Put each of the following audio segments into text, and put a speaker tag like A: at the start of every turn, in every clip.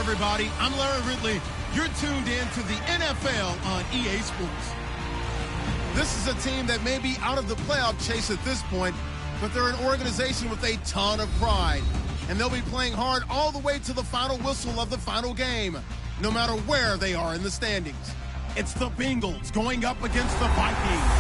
A: everybody. I'm Larry Ridley. You're tuned in to the NFL on EA Sports. This is a team that may be out of the playoff chase at this point, but they're an organization with a ton of pride. And they'll be playing hard all the way to the final whistle of the final game, no matter where they are in the standings. It's the Bengals going up against the Vikings.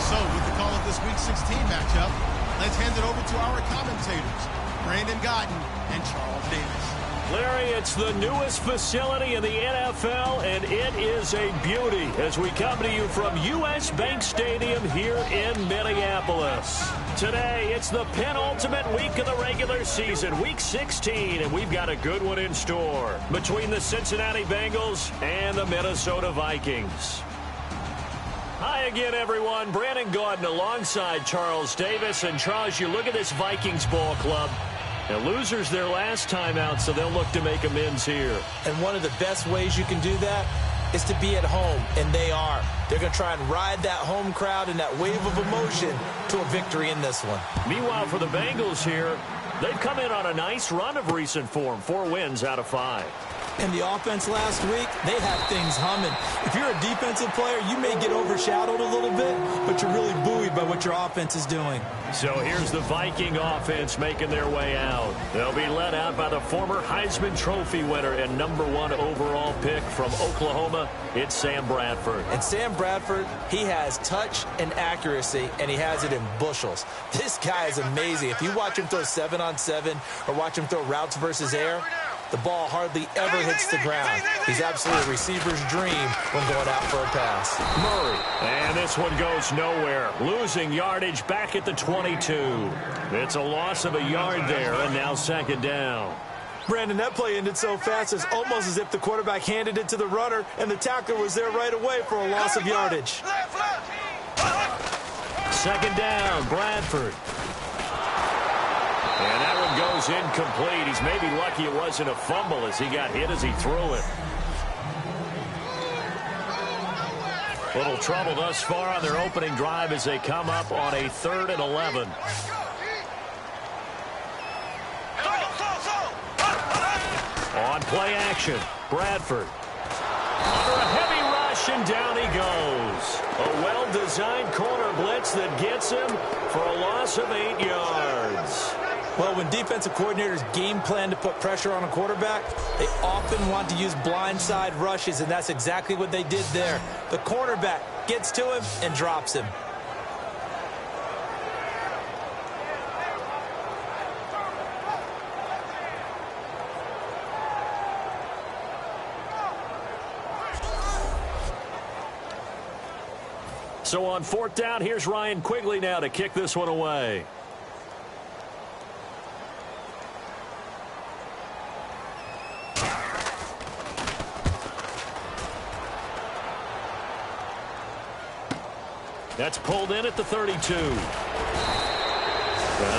A: So, with the call of this Week 16 matchup, let's hand it over to our commentators, Brandon Gotten and Charles Davis.
B: Larry, it's the newest facility in the NFL, and it is a beauty as we come to you from U.S. Bank Stadium here in Minneapolis. Today, it's the penultimate week of the regular season, Week 16, and we've got a good one in store between the Cincinnati Bengals and the Minnesota Vikings. Hi again, everyone. Brandon Gaudin alongside Charles Davis. And, Charles, you look at this Vikings ball club. Now, losers their last time out, so they'll look to make amends here.
C: And one of the best ways you can do that is to be at home, and they are. They're going to try and ride that home crowd and that wave of emotion to a victory in this one.
B: Meanwhile, for the Bengals here, they've come in on a nice run of recent form, 4 wins out of 5.
C: And the offense last week, they have things humming. If you're a defensive player, you may get overshadowed a little bit, but you're really buoyed by what your offense is doing.
B: So here's the Viking offense making their way out. They'll be led out by the former Heisman Trophy winner and #1 overall pick from Oklahoma. It's Sam Bradford.
C: And Sam Bradford, he has touch and accuracy, and he has it in bushels. This guy is amazing. If you watch him throw 7-on-7 or watch him throw routes versus air, the ball hardly ever hits the ground. He's absolutely a receiver's dream when going out for a pass.
B: Murray. And this one goes nowhere. Losing yardage back at the 22. It's a loss of a yard there, and now 2nd down.
C: Brandon, that play ended so fast, it's almost as if the quarterback handed it to the runner, and the tackler was there right away for a loss of yardage.
B: 2nd down, Bradford. And that one goes incomplete. He's maybe lucky it wasn't a fumble as he got hit as he threw it. Little trouble thus far on their opening drive as they come up on a 3rd and 11. On play action, Bradford. Under a heavy rush, and down he goes. A well-designed corner blitz that gets him for a loss of 8 yards.
C: Well, when defensive coordinators game plan to put pressure on a quarterback, they often want to use blindside rushes, and that's exactly what they did there. The cornerback gets to him and drops him.
B: So on 4th down, here's Ryan Quigley now to kick this one away. That's pulled in at the 32. A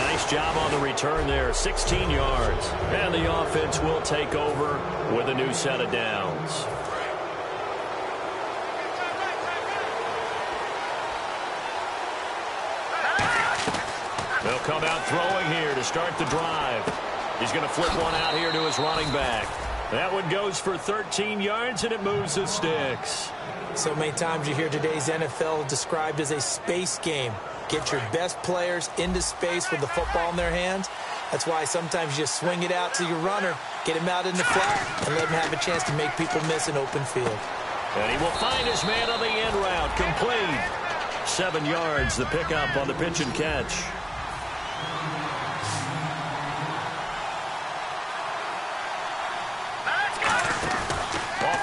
B: nice job on the return there, 16 yards. And the offense will take over with a new set of downs. They'll come out throwing here to start the drive. He's going to flip one out here to his running back. That one goes for 13 yards, and it moves the sticks.
C: So many times you hear today's NFL described as a space game. Get your best players into space with the football in their hands. That's why sometimes you just swing it out to your runner, get him out in the flat, and let him have a chance to make people miss an open field.
B: And he will find his man on the end route. Complete. 7 yards, the pickup on the pitch and catch.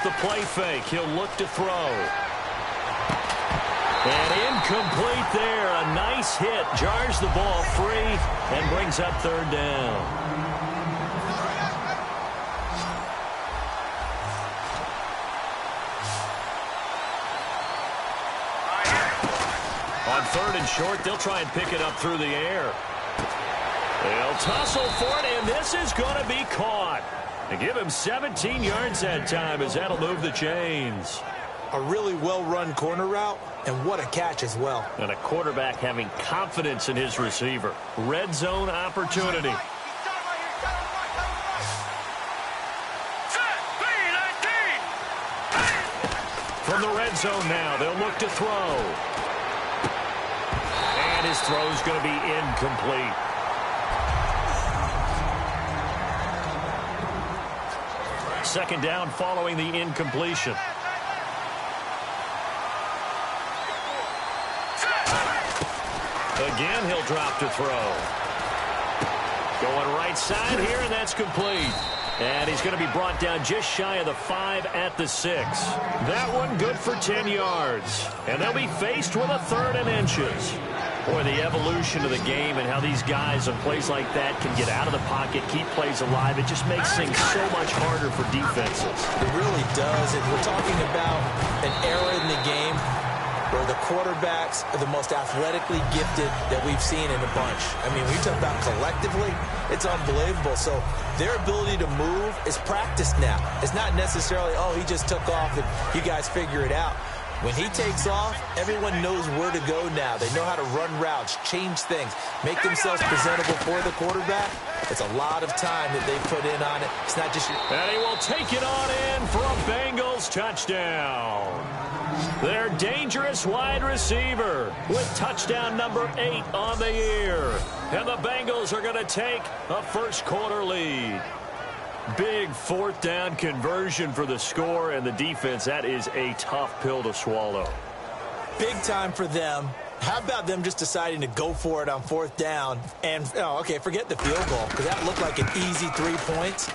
B: The play fake. He'll look to throw. And incomplete there. A nice hit. Jars the ball free and brings up 3rd down. On 3rd and short, they'll try and pick it up through the air. They'll tussle for it, and this is going to be caught. And give him 17 yards that time as that'll move the chains.
C: A really well-run corner route, and what a catch as well.
B: And a quarterback having confidence in his receiver. Red zone opportunity. From the red zone now, they'll look to throw. And his throw's going to be incomplete. Second down following the incompletion. Again, he'll drop to throw. Going right side here, and that's complete. And he's going to be brought down just shy of the 5 at the 6. That one good for 10 yards. And they'll be faced with a 3rd and inches. Boy, the evolution of the game and how these guys on plays like that can get out of the pocket, keep plays alive, it just makes things so much harder for defenses.
C: It really does. And we're talking about an era in the game where the quarterbacks are the most athletically gifted that we've seen in a bunch. I mean, we talk about collectively, it's unbelievable. So their ability to move is practiced now. It's not necessarily, oh, he just took off and you guys figure it out. When he takes off, everyone knows where to go now. They know how to run routes, change things, make themselves presentable for the quarterback. It's a lot of time that they put in on it. It's not just...
B: And he will take it on in for a Bengals touchdown. Their dangerous wide receiver with touchdown number 8 on the year. And the Bengals are going to take a first-quarter lead. Big 4th down conversion for the score, and the defense, that is a tough pill to swallow.
C: Big time for them. How about them just deciding to go for it on 4th down? And, oh, okay, forget the field goal, because that looked like an easy 3 points.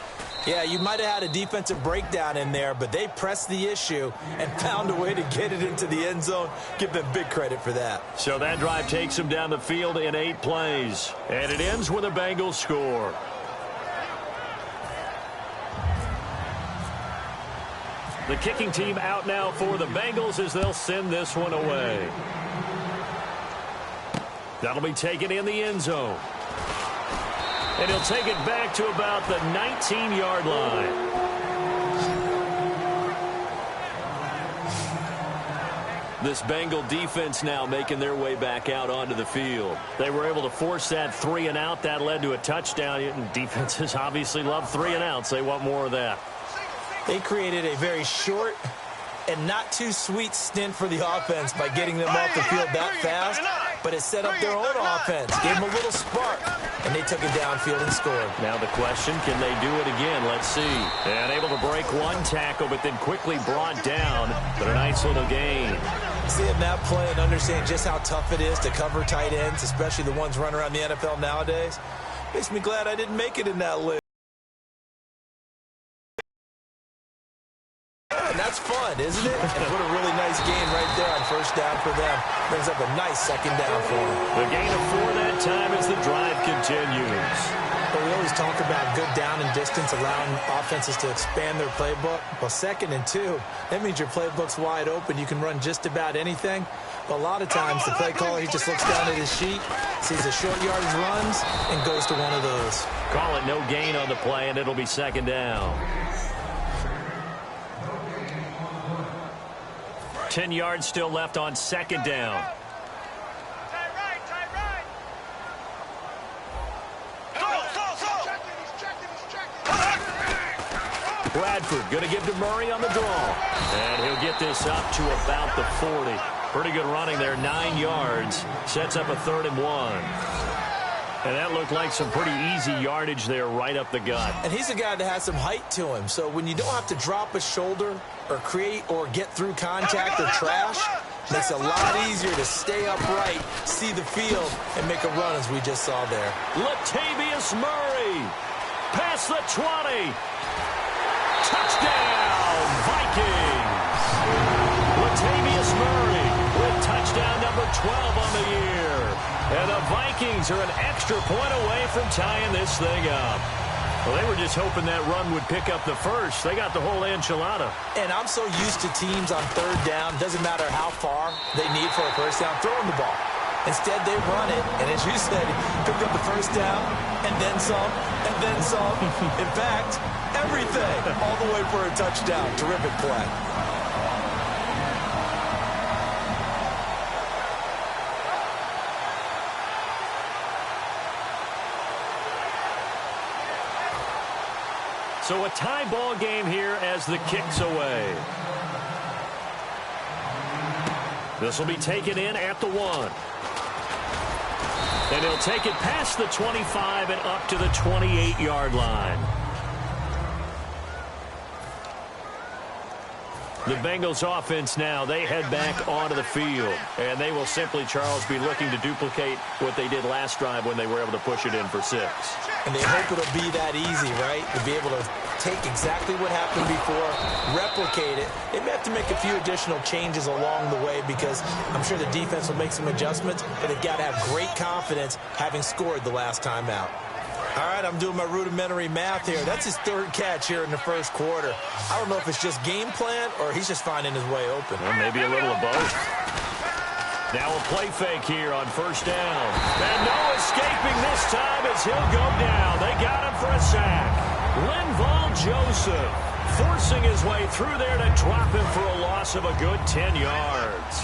C: Yeah, you might have had a defensive breakdown in there, but they pressed the issue and found a way to get it into the end zone. Give them big credit for that.
B: So that drive takes them down the field in 8 plays, and it ends with a Bengals score. The kicking team out now for the Bengals as they'll send this one away. That'll be taken in the end zone. And he'll take it back to about the 19-yard line. This Bengal defense now making their way back out onto the field. They were able to force that 3 and out. That led to a touchdown. And defenses obviously love 3 and outs. They want more of that.
C: They created a very short and not too sweet stint for the offense by getting them off the field that fast, but it set up their own offense, gave them a little spark, and they took it downfield and scored.
B: Now the question, can they do it again? Let's see. And able to break one tackle, but then quickly brought down, but a nice little gain.
C: Seeing that play and understand just how tough it is to cover tight ends, especially the ones running around the NFL nowadays, makes me glad I didn't make it in that list. And that's fun, isn't it? And what a really nice gain right there on 1st down for them. Brings up a nice 2nd down for them.
B: The gain of 4 that time as the drive continues.
C: But we always talk about good down and distance, allowing offenses to expand their playbook. Well, 2nd and 2, that means your playbook's wide open. You can run just about anything. But a lot of times, the play caller, he just looks down at his sheet, sees the short yardage runs, and goes to one of those.
B: Call it no gain on the play, and it'll be 2nd down. 10 yards still left on 2nd down. Bradford going to give to Murray on the draw. And he'll get this up to about the 40. Pretty good running there, 9 yards. Sets up a 3rd and 1. And that looked like some pretty easy yardage there right up the gut.
C: And he's a guy that has some height to him. So when you don't have to drop a shoulder or create or get through contact or trash, makes it a lot easier to stay upright, see the field, and make a run as we just saw there.
B: Latavius Murray. Past the 20. Touchdown, Vikings. Latavius Murray with touchdown number 12 on the year. And the Vikings are an extra point away from tying this thing up. Well, they were just hoping that run would pick up the first. They got the whole enchilada.
C: And I'm so used to teams on 3rd down, doesn't matter how far they need for a 1st down, throwing the ball. Instead, they run it, and as you said, pick up the 1st down, and then some, and then some. In fact, everything, all the way for a touchdown. Terrific play.
B: So a tie ball game here as the kick's away. This will be taken in at the 1. And he'll take it past the 25 and up to the 28-yard line. The Bengals offense now, they head back onto the field. And they will simply, Charles, be looking to duplicate what they did last drive when they were able to push it in for 6.
C: And they hope it'll be that easy, right? To be able to take exactly what happened before, replicate it. They may have to make a few additional changes along the way because I'm sure the defense will make some adjustments, but they've got to have great confidence having scored the last time out. All right, I'm doing my rudimentary math here. That's his 3rd catch here in the 1st quarter. I don't know if it's just game plan or he's just finding his way open.
B: Well, maybe a little of both. Now a play fake here on 1st down. And no escaping this time as he'll go down. They got him for a sack. Linval Joseph forcing his way through there to drop him for a loss of a good 10 yards.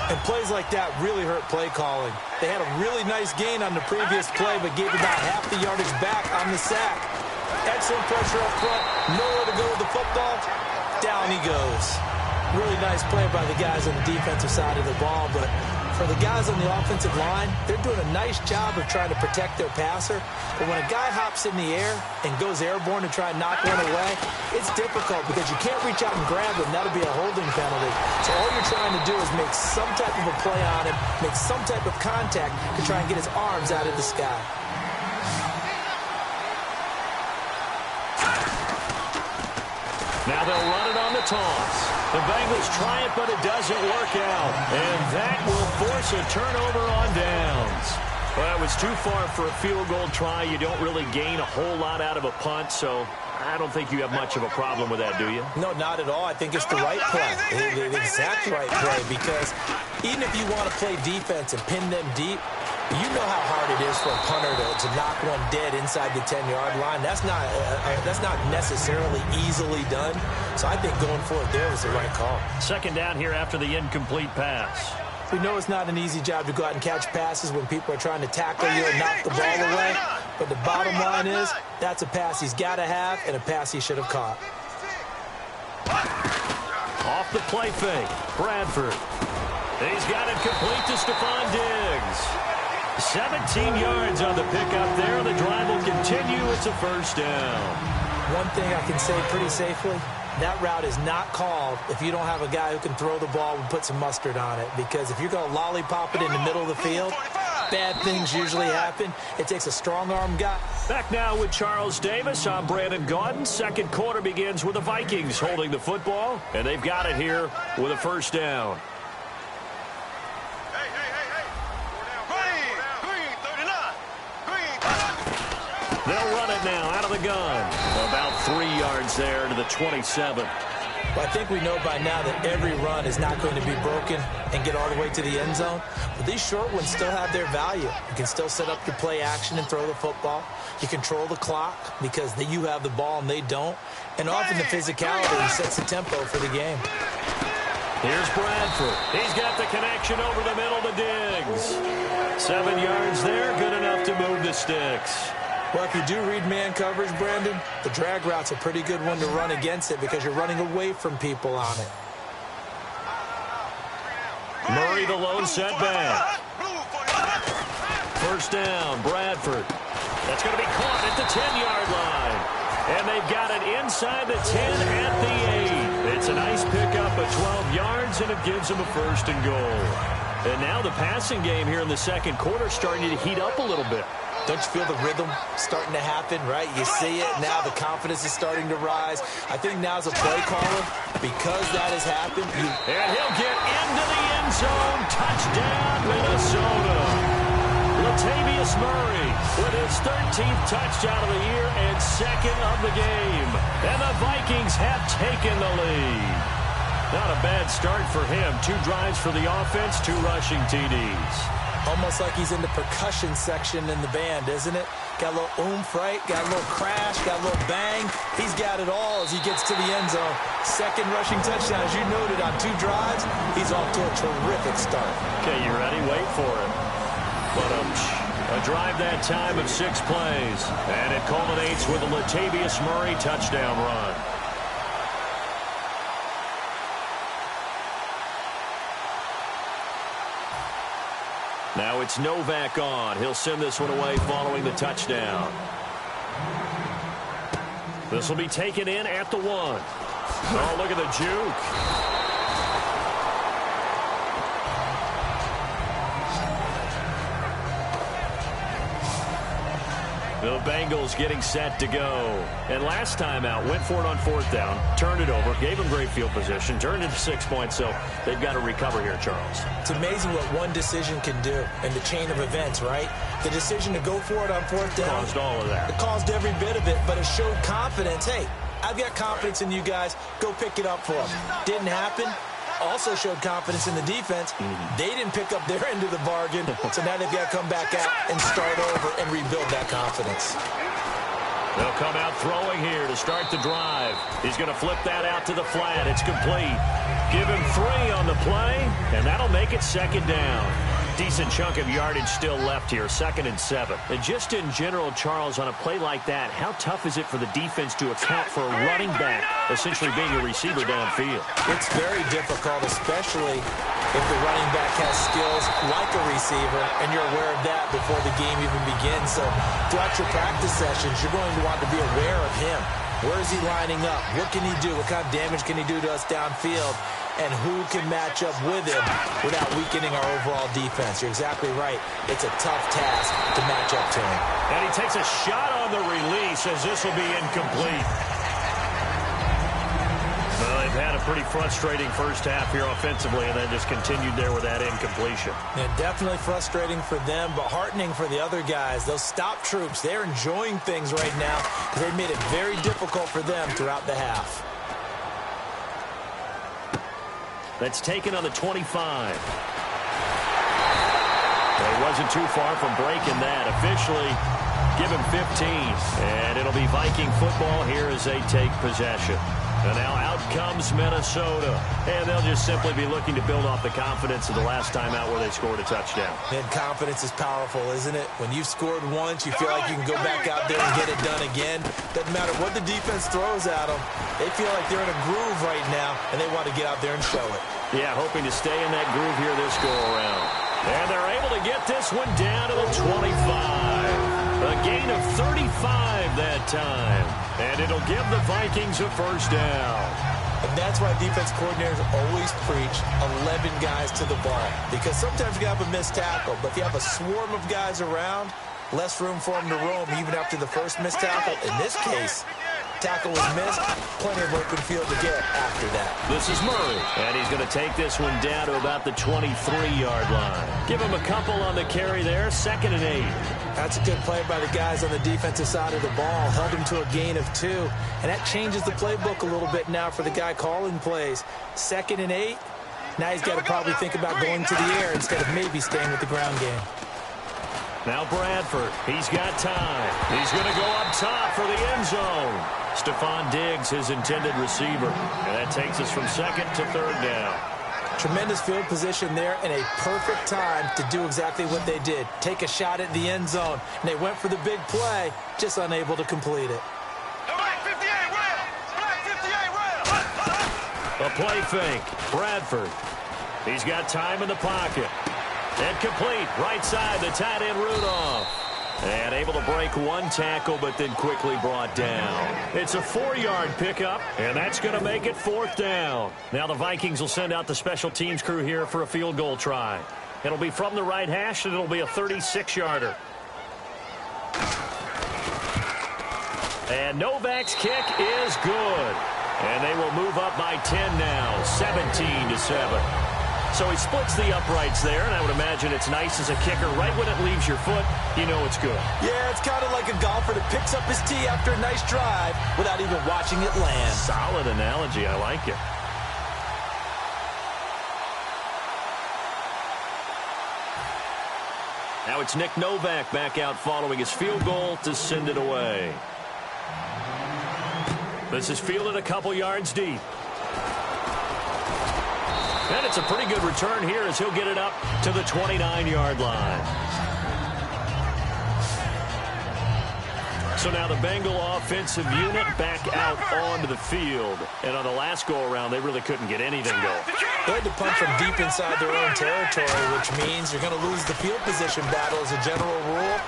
C: And plays like that really hurt play calling. They had a really nice gain on the previous play, but gave about half the yardage back on the sack. Excellent pressure up front. Nowhere to go with the football. Down he goes. Really nice play by the guys on the defensive side of the ball, but for the guys on the offensive line, they're doing a nice job of trying to protect their passer. But when a guy hops in the air and goes airborne to try and knock one away, it's difficult because you can't reach out and grab him. That'll be a holding penalty. So all you're trying to do is make some type of a play on him, make some type of contact to try and get his arms out of the sky.
B: Now they'll run it on the toss. The Bengals try it, but it doesn't work out. And that will force a turnover on downs. Well, it was too far for a field goal try. You don't really gain a whole lot out of a punt, so I don't think you have much of a problem with that, do you?
C: No, not at all. I think it's the right play, the exact right play, because even if you want to play defense and pin them deep, you know how hard it is for a punter to knock one dead inside the 10-yard line. That's not necessarily easily done. So I think going for it there was the right call.
B: 2nd down here after the incomplete pass.
C: We know it's not an easy job to go out and catch passes when people are trying to tackle you and knock the ball away. But the bottom line is that's a pass he's got to have and a pass he should have caught.
B: Off the play fake, Bradford. He's got it complete to Stephon Diggs. 17 yards on the pickup there. The drive will continue. It's a 1st down.
C: One thing I can say pretty safely, that route is not called if you don't have a guy who can throw the ball and put some mustard on it. Because if you're going to lollipop it in the middle of the field, bad things usually happen. It takes a strong-arm guy.
B: Back now with Charles Davis. I'm Brandon Gaudin. 2nd quarter begins with the Vikings holding the football. And they've got it here with a 1st down. They'll run it now out of the gun. About 3 yards there to the 27.
C: Well, I think we know by now that every run is not going to be broken and get all the way to the end zone. But these short ones still have their value. You can still set up your play action and throw the football. You control the clock because you have the ball and they don't. And often the physicality sets the tempo for the game.
B: Here's Bradford. He's got the connection over the middle to Diggs. 7 yards there, good enough to move the sticks.
C: Well, if you do read man coverage, Brandon, the drag route's a pretty good one to run against it because you're running away from people on it.
B: Murray the lone setback. 1st down, Bradford. That's going to be caught at the 10-yard line. And they've got it inside the 10 at the 8. It's a nice pickup of 12 yards, and it gives them a 1st and goal. And now the passing game here in the 2nd quarter starting to heat up a little bit.
C: Don't you feel the rhythm starting to happen, right? You see it now. The confidence is starting to rise. I think now's a play caller because that has happened.
B: And he'll get into the end zone. Touchdown, Minnesota. Latavius Murray with his 13th touchdown of the year and 2nd of the game. And the Vikings have taken the lead. Not a bad start for him. 2 drives for the offense, 2 rushing TDs.
C: Almost like he's in the percussion section in the band, isn't it? Got a little oomph, right? Got a little crash, got a little bang. He's got it all as he gets to the end zone. 2nd rushing touchdown, as you noted, on 2 drives. He's off to a terrific start.
B: Okay, you ready? Wait for it. But a drive that time of 6 plays. And it culminates with a Latavius Murray touchdown run. Now it's Novak on. He'll send this one away following the touchdown. This will be taken in at the 1. Oh, look at the juke. The Bengals getting set to go. And last time out, went for it on 4th down, turned it over, gave them great field position, turned it to 6 points, so they've got to recover here, Charles.
C: It's amazing what one decision can do in the chain of events, right? The decision to go for it on 4th down.
B: Caused all of that.
C: It caused every bit of it, but it showed confidence. Hey, I've got confidence in you guys. Go pick it up for them. Didn't happen. Also showed confidence in the defense. They didn't pick up their end of the bargain, so now they've got to come back out and start over and rebuild that confidence.
B: They'll come out throwing here to start the drive. He's going to flip that out to the flat. It's complete. Give him 3 on the play, and that'll make it 2nd down. Decent chunk of yardage still left here, 2nd and 7. And just in general, Charles, on a play like that, how tough is it for the defense to account for a running back essentially being a receiver downfield?
C: It's very difficult, especially if the running back has skills like a receiver, and you're aware of that before the game even begins. So throughout your practice sessions, you're going to want to be aware of him. Where is he lining up? What can he do? What kind of damage can he do to us downfield? And who can match up with him without weakening our overall defense? You're exactly right. It's a tough task to match up to him.
B: And he takes a shot on the release as this will be incomplete. Well, they've had a pretty frustrating first half here offensively and then just continued there with that incompletion.
C: Yeah, definitely frustrating for them, but heartening for the other guys. Those stop troops, they're enjoying things right now because they've made it very difficult for them throughout the half.
B: That's taken on the 25. Well, he wasn't too far from breaking that. Officially, give him 15. And it'll be Viking football here as they take possession. And now out comes Minnesota. And they'll just simply be looking to build off the confidence of the last time out where they scored a touchdown.
C: And confidence is powerful, isn't it? When you've scored once, you feel like you can go back out there and get it done again. Doesn't matter what the defense throws at them. They feel like they're in a groove right now, and they want to get out there and show it.
B: Yeah, hoping to stay in that groove here this go-around. And they're able to get this one down to the 25. A gain of 35 that time. And it'll give the Vikings a first down.
C: And that's why defense coordinators always preach 11 guys to the ball. Because sometimes you have a missed tackle, but if you have a swarm of guys around, less room for them to roam even after the first missed tackle. In this case, tackle was missed, plenty of open field to get after that.
B: This is Murray, and he's going to take this one down to about the 23-yard line. Give him a couple on the carry there, 2nd and 8.
C: That's a good play by the guys on the defensive side of the ball. Held him to a gain of 2, and that changes the playbook a little bit now for the guy calling plays. 2nd and 8, now he's got to probably think about going to the air instead of maybe staying with the ground game.
B: Now Bradford, he's got time. He's going to go up top for the end zone. Stephon Diggs, his intended receiver. And that takes us from 2nd to 3rd down.
C: Tremendous field position there and a perfect time to do exactly what they did. Take a shot at the end zone. And they went for the big play, just unable to complete it.
B: A play fake. Bradford. He's got time in the pocket. And complete. Right side, the tight end Rudolph. And able to break one tackle, but then quickly brought down. It's a 4-yard pickup, and that's going to make it 4th down. Now the Vikings will send out the special teams crew here for a field goal try. It'll be from the right hash, and it'll be a 36-yarder. And Novak's kick is good. And they will move up by 10 now, 17-7. So he splits the uprights there, and I would imagine it's nice as a kicker. Right when it leaves your foot, you know it's good.
C: Yeah, it's kind of like a golfer that picks up his tee after a nice drive without even watching it land.
B: Solid analogy. I like it. Now it's Nick Novak back out following his field goal to send it away. This is fielded a couple yards deep. And it's a pretty good return here as he'll get it up to the 29-yard line. So now the Bengal offensive unit back out onto the field. And on the last go-around, they really couldn't get anything going.
C: They had to punt from deep inside their own territory, which means you're going to lose the field position battle as a general rule.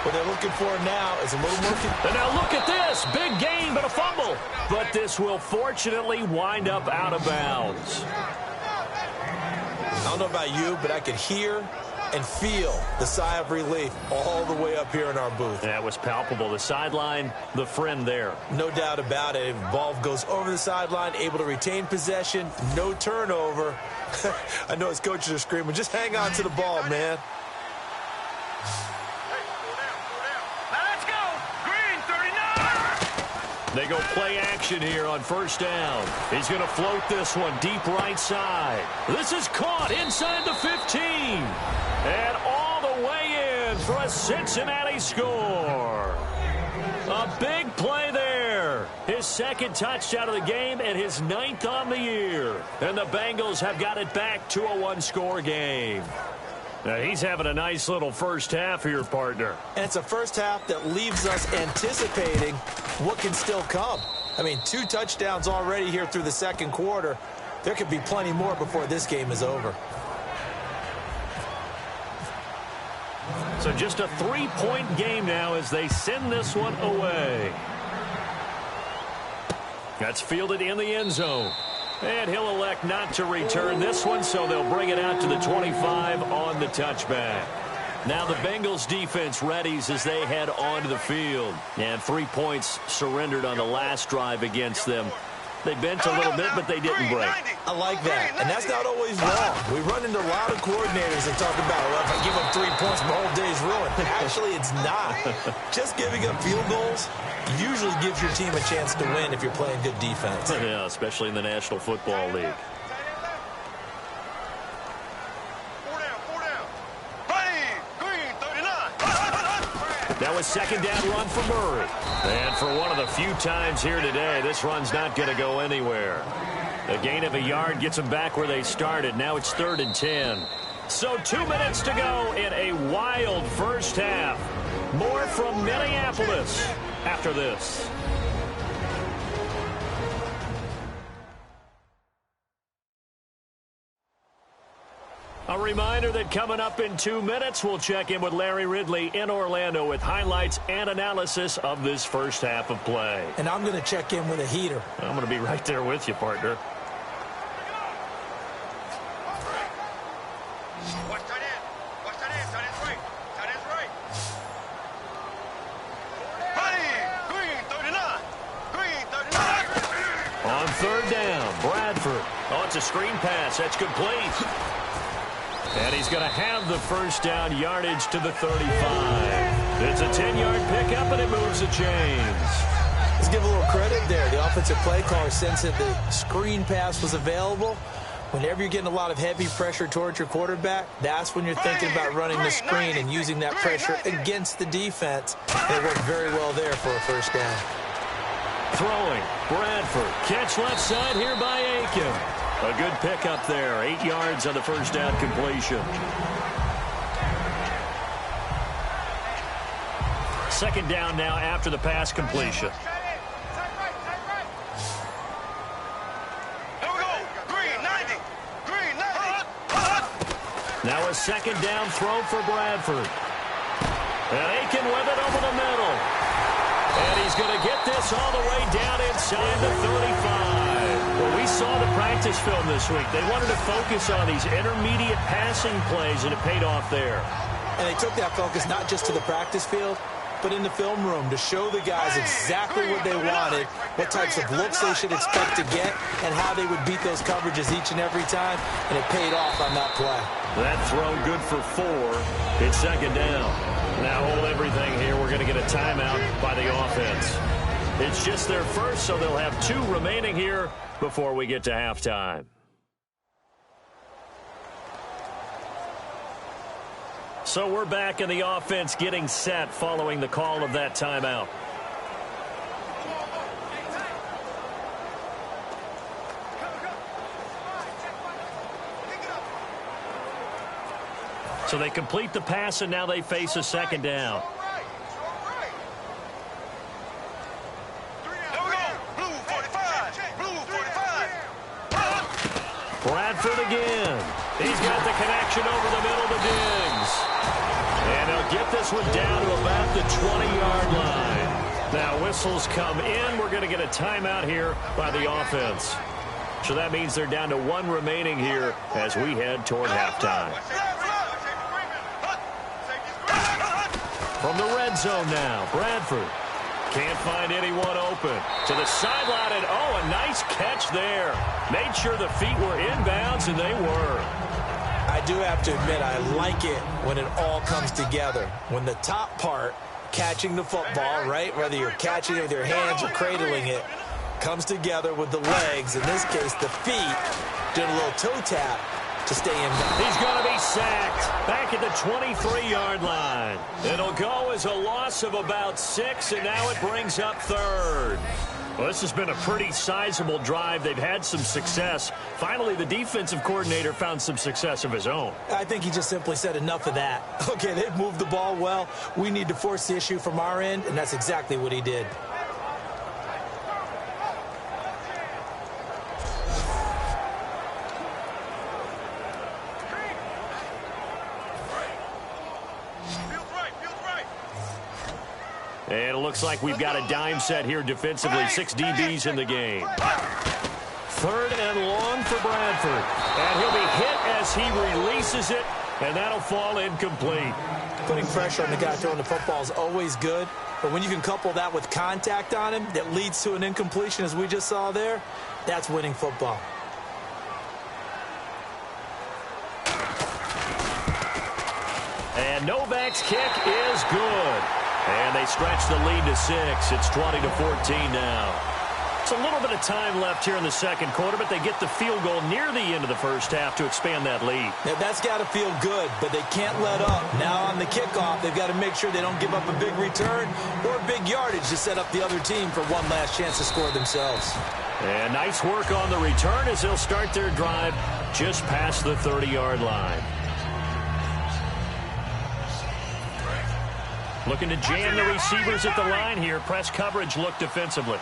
C: What they're looking for now is a little more...
B: And now look at this. Big gain, but a fumble. But this will fortunately wind up out of bounds.
C: I don't know about you, but I could hear and feel the sigh of relief all the way up here in our booth.
B: That was palpable. The sideline, the friend there.
C: No doubt about it. If the ball goes over the sideline, able to retain possession, no turnover. I know his coaches are screaming, just hang on to the ball, man.
B: They go play action here on first down. He's going to float this one deep right side. This is caught inside the 15. And all the way in for a Cincinnati score. A big play there. His second touchdown of the game and his 9th on the year. And the Bengals have got it back to a one-score game. Now, he's having a nice little first half here, partner.
C: And it's a first half that leaves us anticipating what can still come. I mean, 2 touchdowns already here through the second quarter. There could be plenty more before this game is over.
B: So just a 3-point game now as they send this one away. That's fielded in the end zone. And he'll elect not to return this one, so they'll bring it out to the 25 on the touchback. Now the Bengals defense readies as they head onto the field. And 3 points surrendered on the last drive against them. They bent a little bit, but they didn't break.
C: I like that, and that's not always wrong. We run into a lot of coordinators that talk about, well, if I give up 3 points, my whole day's ruined. Actually, it's not. Just giving up field goals usually gives your team a chance to win if you're playing good defense.
B: Yeah, especially in the National Football League. That was second down run for Murray. And for one of the few times here today, this run's not going to go anywhere. A gain of a yard gets them back where they started. Now it's 3rd and 10. So 2 minutes to go in a wild first half. More from Minneapolis after this. A reminder that coming up in 2 minutes, we'll check in with Larry Ridley in Orlando with highlights and analysis of this first half of play.
C: And I'm going to check in with a heater.
B: I'm going to be right there with you, partner.
D: Watch tight end. Watch tight end. Tight end's right. Tight end's right. Green, 39. Green, 39.
B: On 3rd down, Bradford. Oh, it's a screen pass. That's complete. And he's going to have the first down yardage to the 35. It's a 10-yard pickup, and it moves the chains.
C: Let's give a little credit there. The offensive play caller sensed that the screen pass was available. Whenever you're getting a lot of heavy pressure towards your quarterback, that's when you're thinking about running the screen and using that pressure against the defense. And it worked very well there for a first down.
B: Throwing, Bradford. Catch left side here by Aiken. A good pickup there. 8 yards on the first down completion. Second down now after the pass completion.
D: Here we go. Green, 90. Green, 90.
B: Now a second down throw for Bradford. And Aiken with it over the middle. And he's going to get this all the way down inside the 35. Well, we saw the practice film this week. They wanted to focus on these intermediate passing plays, and it paid off there.
C: And they took that focus not just to the practice field, but in the film room to show the guys exactly what they wanted, what types of looks they should expect to get, and how they would beat those coverages each and every time, and it paid off on that play.
B: That throw good for 4. It's second down. Now hold everything here. We're going to get a timeout by the offense. It's just their first, so they'll have 2 remaining here before we get to halftime. So we're back in the offense getting set following the call of that timeout. So they complete the pass, and now they face a second down. again. He's got the connection over the middle to Diggs. And they'll get this one down to about the 20-yard line. Now, whistles come in. We're going to get a timeout here by the offense. So that means they're down to 1 remaining here as we head toward halftime. From the red zone now, Bradford. Can't find anyone open. To the sideline, and oh, a nice catch there. Made sure the feet were inbounds, and they were.
C: I do have to admit, I like it when it all comes together. When the top part, catching the football, right, whether you're catching it with your hands or cradling it, comes together with the legs, in this case the feet, doing a little toe tap to stay in.
B: He's going to be sacked back at the 23-yard line. It'll go as a loss of about 6, and now it brings up 3rd. Well, this has been a pretty sizable drive. They've had some success. Finally, the defensive coordinator found some success of his own.
C: I think he just simply said enough of that. Okay, they've moved the ball well. We need to force the issue from our end, and that's exactly what he did.
B: And it looks like we've got a dime set here defensively. 6 DBs in the game. 3rd and long for Bradford. And he'll be hit as he releases it, and that'll fall incomplete.
C: Putting pressure on the guy throwing the football is always good, but when you can couple that with contact on him that leads to an incompletion, as we just saw there, that's winning football.
B: And Novak's kick is good. And they stretch the lead to 6. It's 20-14 now. It's a little bit of time left here in the second quarter, but they get the field goal near the end of the first half to expand that lead.
C: Now, that's got to feel good, but they can't let up. Now on the kickoff, they've got to make sure they don't give up a big return or big yardage to set up the other team for one last chance to score themselves.
B: And nice work on the return as they'll start their drive just past the 30-yard line. Looking to jam the receivers at the line here. Press coverage look defensively.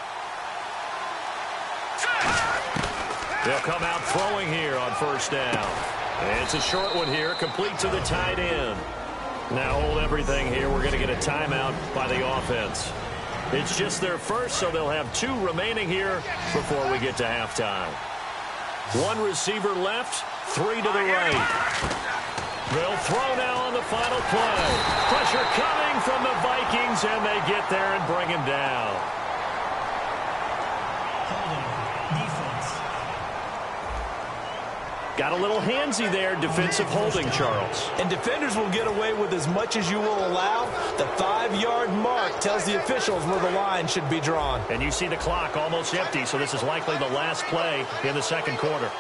B: They'll come out throwing here on first down. And it's a short one here, complete to the tight end. Now hold everything here. We're going to get a timeout by the offense. It's just their first, so they'll have 2 remaining here before we get to halftime. 1 receiver left, 3 to the right. They'll throw now on the final play. Pressure coming from the Vikings, and they get there and bring him down.
C: Defense.
B: Got a little handsy there, defensive holding, Charles.
C: And defenders will get away with as much as you will allow. The 5-yard mark tells the officials where the line should be drawn.
B: And you see the clock almost empty, so this is likely the last play in the second quarter.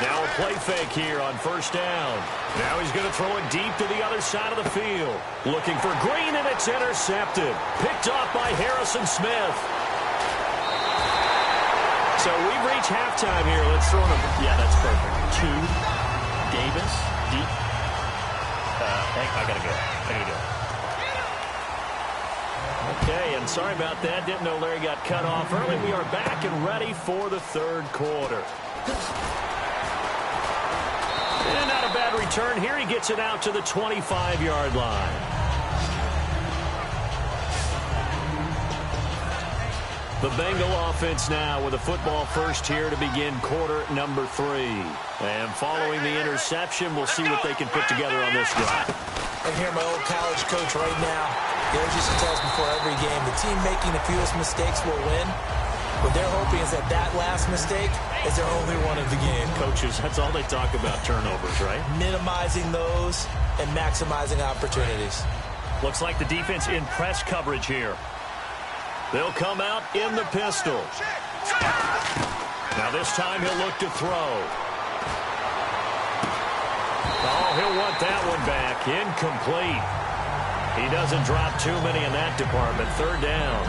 B: Now a play fake here on first down. Now he's going to throw it deep to the other side of the field. Looking for Green, and it's intercepted. Picked off by Harrison Smith. So we've reached halftime here. Let's throw him. Yeah, that's perfect. 2, Davis, deep. I got to go. Okay, and sorry about that. Didn't know Larry got cut off early. We are back and ready for the third quarter. And not a bad return here. He gets it out to the 25-yard line. The Bengal offense now with a football first here to begin quarter number 3. And following the interception, we'll see what they can put together on this drive.
C: I hear my old college coach right now. He always used to tell us before every game, the team making the fewest mistakes will win. What they're hoping is that last mistake is their only one of the game.
B: Coaches, that's all they talk about, turnovers, right?
C: Minimizing those and maximizing opportunities.
B: Looks like the defense in press coverage here. They'll come out in the pistol. Now this time he'll look to throw. Oh, he'll want that one back. Incomplete. He doesn't drop too many in that department. 3rd down.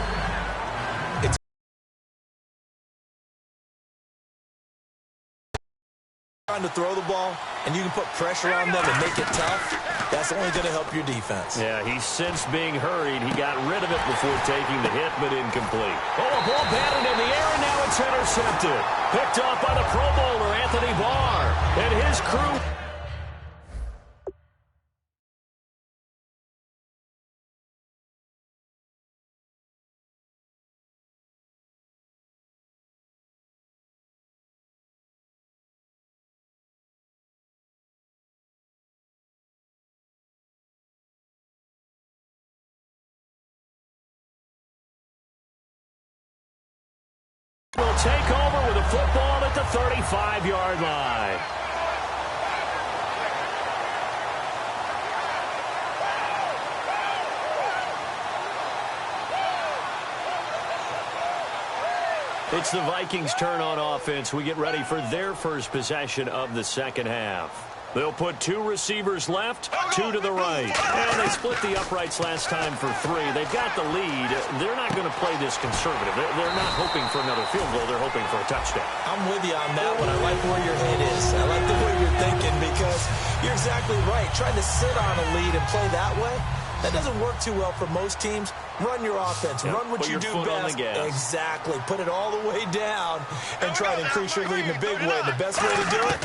C: Trying to throw the ball, and you can put pressure on them and make it tough, that's only going to help your defense.
B: Yeah, he's since being hurried. He got rid of it before taking the hit, but incomplete. Oh, a ball batted in the air, and now it's intercepted. Picked off by the Pro Bowler, Anthony Barr, and his crew. Will take over with a football at the 35-yard line. It's the Vikings' turn on offense. We get ready for their first possession of the second half. They'll put 2 receivers left, 2 to the right. And they split the uprights last time for 3. They've got the lead. They're not going to play this conservative. They're not hoping for another field goal. They're hoping for a touchdown.
C: I'm with you on that one. I like where your head is. I like the way you're thinking because you're exactly right. Trying to sit on a lead and play that way, that doesn't work too well for most teams. Run your offense.
B: Yep.
C: Run what you do best. Exactly. Put it all the way down and try to increase your lead in a big way. The best way to do it,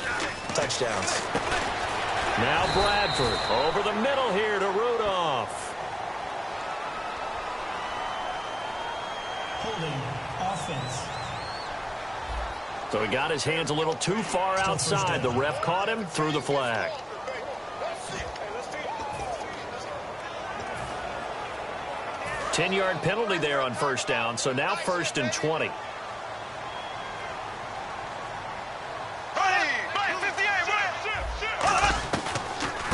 C: touchdowns.
B: Now Bradford over the middle here to Rudolph.
E: Holding offense.
B: So he got his hands a little too far outside. The ref caught him, threw the flag. Ten-yard penalty there on first down, so now 1st and 20.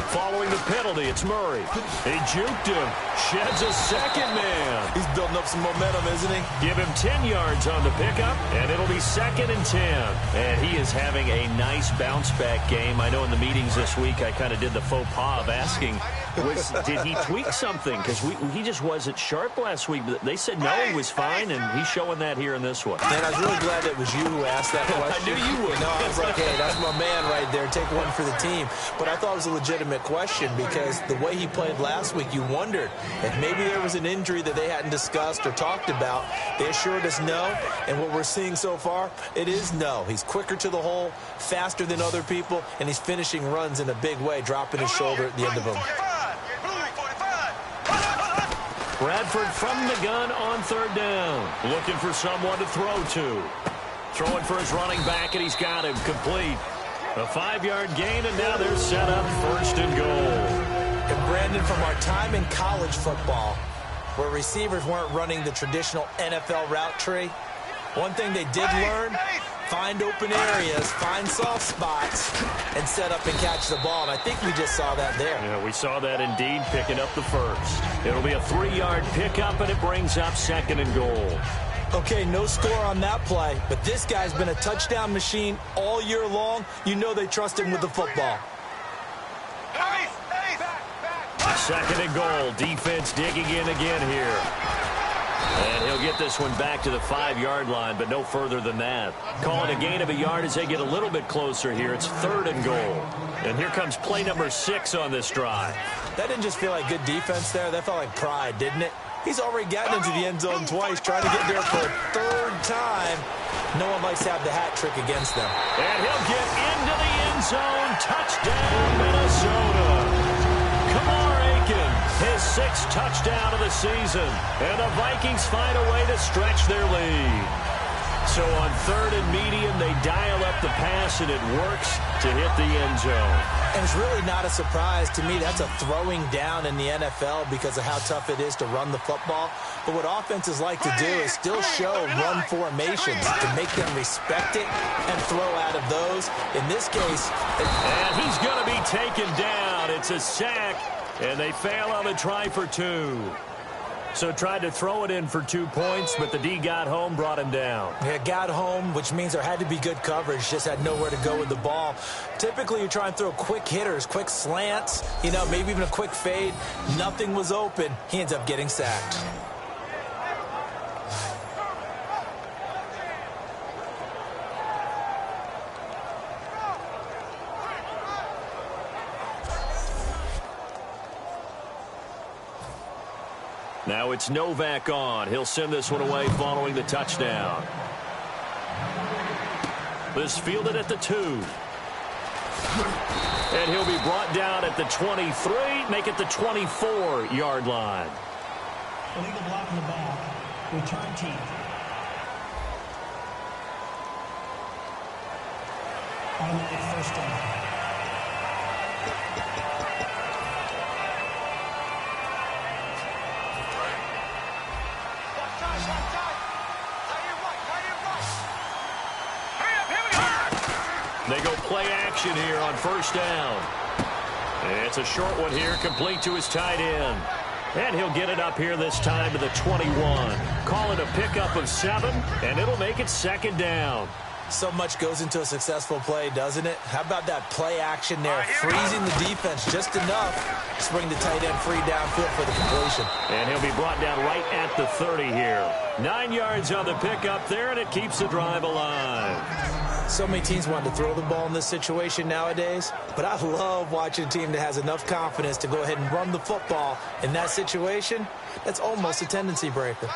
B: Following the penalty, it's Murray. He juked him. Sheds a second man.
C: He's building up some momentum, isn't he?
B: Give him 10 yards on the pickup, and it'll be 2nd and 10. And he is having a nice bounce-back game. I know in the meetings this week I kind of did the faux pas of asking, did he tweak something? Because he just wasn't sharp last week. But they said no, he was fine, and he's showing that here in this one.
C: Man, I was really glad it was you who asked that question.
B: I knew you would.
C: No, I was like, hey, that's my man right there. Take one for the team. But I thought it was a legitimate question because the way he played last week, you wondered if maybe there was an injury that they hadn't discussed or talked about. They assured us no, and what we're seeing so far, it is no. He's quicker to the hole, faster than other people, and he's finishing runs in a big way, dropping his shoulder at the end of them.
B: Bradford from the gun on 3rd down. Looking for someone to throw to. Throwing for his running back, and he's got him complete. A 5-yard gain, and now they're set up 1st and goal.
C: And Brandon, from our time in college football, where receivers weren't running the traditional NFL route tree, one thing they did learn, find open areas, find soft spots, and set up and catch the ball. And I think we just saw that there.
B: Yeah, we saw that indeed, picking up the first. It'll be a 3-yard pickup, and it brings up 2nd and goal.
C: Okay, no score on that play, but this guy's been a touchdown machine all year long. You know they trust him with the football.
B: 2nd and goal. Defense digging in again here. And he'll get this one back to the 5-yard line, but no further than that. Calling a gain of a yard as they get a little bit closer here. It's 3rd and goal. And here comes play number 6 on this drive.
C: That didn't just feel like good defense there. That felt like pride, didn't it? He's already gotten into the end zone twice, trying to get there for a 3rd time. No one likes to have the hat trick against them.
B: And he'll get into the end zone. Touchdown, Minnesota. His 6th touchdown of the season. And the Vikings find a way to stretch their lead. So on 3rd and medium, they dial up the pass, and it works to hit the end zone.
C: And it's really not a surprise to me. That's a throwing down in the NFL because of how tough it is to run the football. But what offenses like to do is still show run formations to make them respect it and throw out of those. In this case...
B: And he's going to be taken down. It's a sack. And they fail on the try for 2. So tried to throw it in for 2 points, but the D got home, brought him down.
C: Yeah, got home, which means there had to be good coverage. Just had nowhere to go with the ball. Typically, you try and throw quick hitters, quick slants, maybe even a quick fade. Nothing was open. He ends up getting sacked.
B: Now it's Novak on. He'll send this one away following the touchdown. This fielded at the 2. And he'll be brought down at the 23, make it the 24-yard line.
E: Illegal block in the back. Return team. Automatic first down.
B: They go play action here on first down. It's a short one here, complete to his tight end. And he'll get it up here this time to the 21. Call it a pickup of 7, and it'll make it second down.
C: So much goes into a successful play, doesn't it? How about that play action there? Freezing the defense just enough to bring the tight end free downfield for the completion.
B: And he'll be brought down right at the 30 here. 9 yards on the pickup there, and it keeps the drive alive.
C: So many teams want to throw the ball in this situation nowadays, but I love watching a team that has enough confidence to go ahead and run the football in that situation. That's almost a tendency breaker.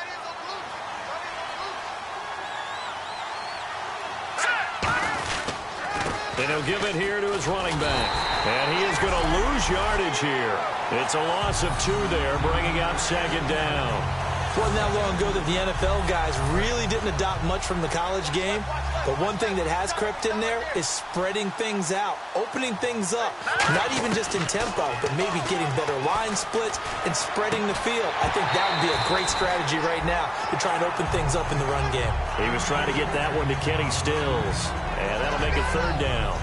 B: And he'll give it here to his running back. And he is going to lose yardage here. It's a loss of 2 there, bringing up second down.
C: Wasn't that long ago that the NFL guys really didn't adopt much from the college game. But one thing that has crept in there is spreading things out, opening things up. Not even just in tempo, but maybe getting better line splits and spreading the field. I think that would be a great strategy right now to try and open things up in the run game.
B: He was trying to get that one to Kenny Stills. And that'll make it third down.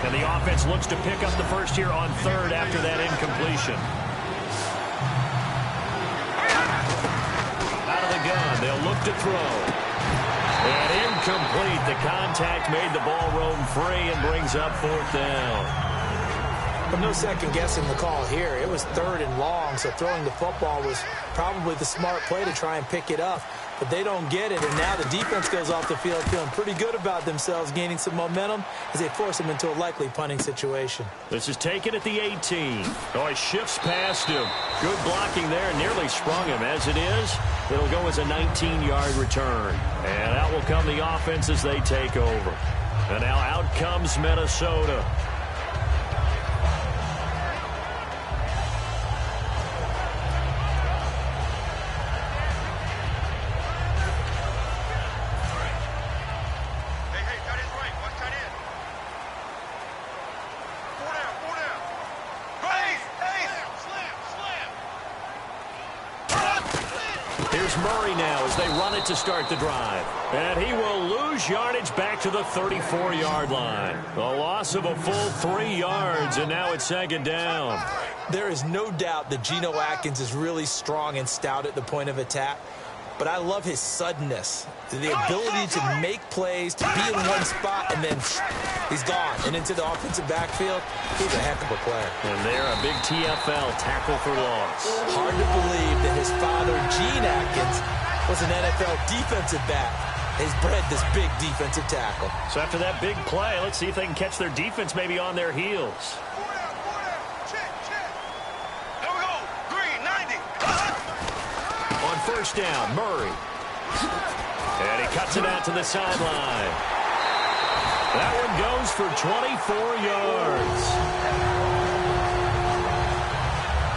B: And the offense looks to pick up the first here on third after that incompletion. Out of the gun, they'll look to throw. And incomplete. The contact made the ball roam free and brings up fourth down.
C: But no second guessing the call here. It was third and long, so throwing the football was probably the smart play to try and pick it up. But they don't get it, and now the defense goes off the field feeling pretty good about themselves, gaining some momentum as they force them into a likely punting situation.
B: This is taken at the 18. Oh, he shifts past him. Good blocking there, nearly sprung him. As it is, it'll go as a 19-yard return. And out will come the offense as they take over. And now out comes Minnesota. Murray now as they run it to start the drive. And he will lose yardage back to the 34-yard line. A loss of a full 3 yards, and now it's second down.
C: There is no doubt that Geno Atkins is really strong and stout at the point of attack. But I love his suddenness, the ability to make plays, to be in one spot, and then he's gone. And into the offensive backfield, he's a heck of a player.
B: And they're a big TFL, tackle for loss.
C: Hard to believe that his father, Gene Atkins, was an NFL defensive back. He's bred this big defensive tackle.
B: So after that big play, let's see if they can catch their defense maybe on their heels. First down, Murray. And he cuts it out to the sideline. That one goes for 24 yards.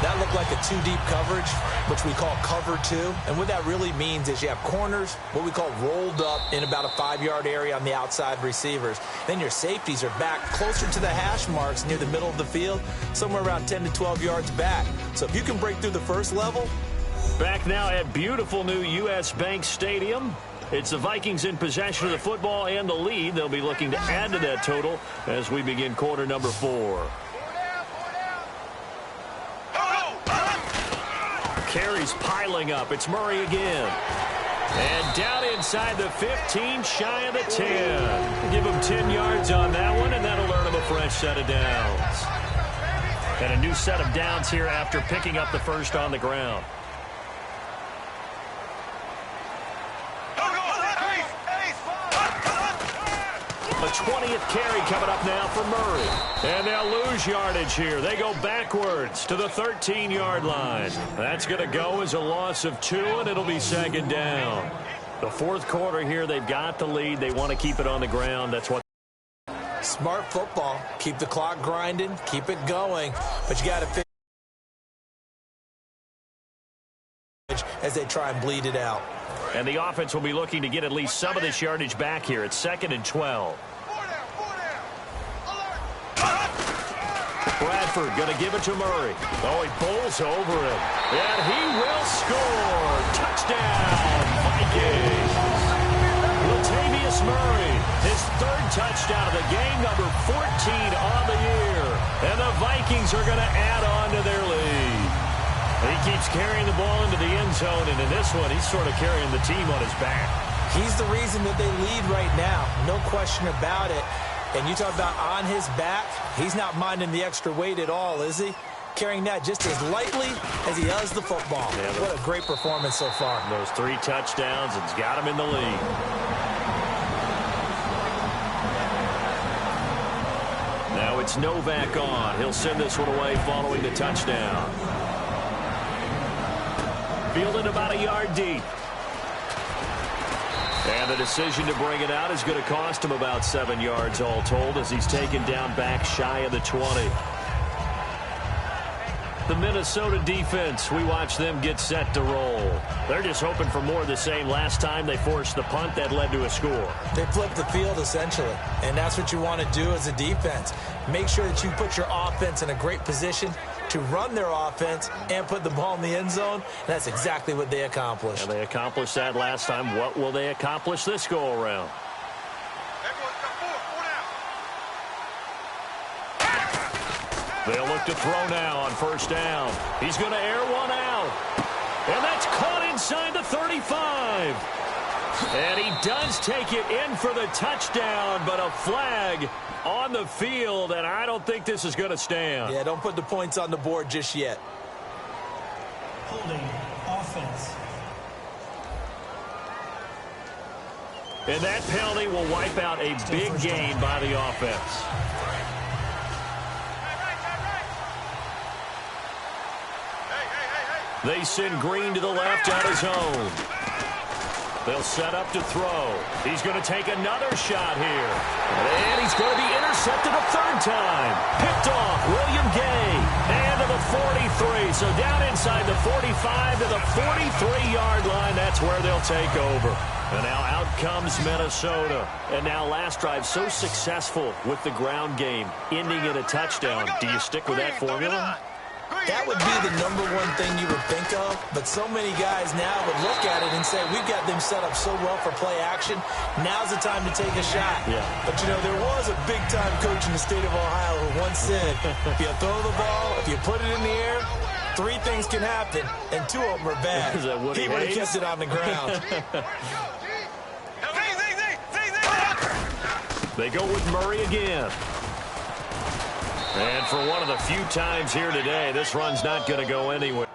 C: That looked like a 2-deep coverage, which we call cover 2. And what that really means is you have corners, what we call rolled up in about a 5-yard area on the outside receivers. Then your safeties are back closer to the hash marks near the middle of the field, somewhere around 10 to 12 yards back. So if you can break through the first level.
B: Back now at beautiful new U.S. Bank Stadium. It's the Vikings in possession of the football and the lead. They'll be looking to add to that total as we begin quarter number 4. Carries piling up. It's Murray again. And down inside the 15, shy of the 10. Give him 10 yards on that one, and that'll earn him a fresh set of downs. And a new set of downs here after picking up the first on the ground. A 20th carry coming up now for Murray. And they'll lose yardage here. They go backwards to the 13-yard line. That's going to go as a loss of 2, and it'll be second down. The fourth quarter here, they've got the lead. They want to keep it on the ground. That's what.
C: Smart football. Keep the clock grinding. Keep it going. But you got to finish as they try and bleed it out.
B: And the offense will be looking to get at least some of this yardage back here. It's 2nd and 12. Bradford going to give it to Murray. Oh, he bowls over him. And he will score. Touchdown, Vikings. Latavius Murray, his 3rd touchdown of the game, number 14 on the year. And the Vikings are going to add on to their lead. He keeps carrying the ball into the end zone, and in this one, he's sort of carrying the team on his back.
C: He's the reason that they lead right now. No question about it. And you talk about on his back, he's not minding the extra weight at all, is he? Carrying that just as lightly as he does the football. Yeah, what a great performance so far.
B: Those 3 touchdowns, it's got him in the lead. Now it's Novak on. He'll send this one away following the touchdown. Fielded about a yard deep. And the decision to bring it out is going to cost him about 7 yards all told as he's taken down back shy of the 20. The Minnesota defense, we watch them get set to roll. They're just hoping for more of the same. Last time they forced the punt that led to a score.
C: They flipped the field essentially, and that's what you want to do as a defense. Make sure that you put your offense in a great position to run their offense and put the ball in the end zone. And that's exactly what they accomplished.
B: And they accomplished that last time. What will they accomplish this go-around? They'll look to throw now on 1st down. He's going to air one out. And that's caught inside the 35. And he does take it in for the touchdown, but a flag on the field, and I don't think this is going to stand.
C: Yeah, don't put the points on the board just yet.
E: Holding offense.
B: And that penalty will wipe out a big gain by the offense. They send Green to the left out of zone. They'll set up to throw. He's going to take another shot here. And he's going to be intercepted a 3rd time. Picked off William Gay. And to the 43. So down inside the 45 to the 43-yard line. That's where they'll take over. And now out comes Minnesota. And now last drive so successful with the ground game, ending in a touchdown. Do you stick with that formula?
C: That would be the #1 thing you would think of, but so many guys now would look at it and say, we've got them set up so well for play action, now's the time to take a shot.
B: Yeah.
C: But, you know, there was a big-time coach in the state of Ohio who once said, if you throw the ball, if you put it in the air, 3 things can happen, and 2 of them are bad. He would have kept it on the ground.
B: They go with Murray again. And for one of the few times here today, this run's not going to go anywhere.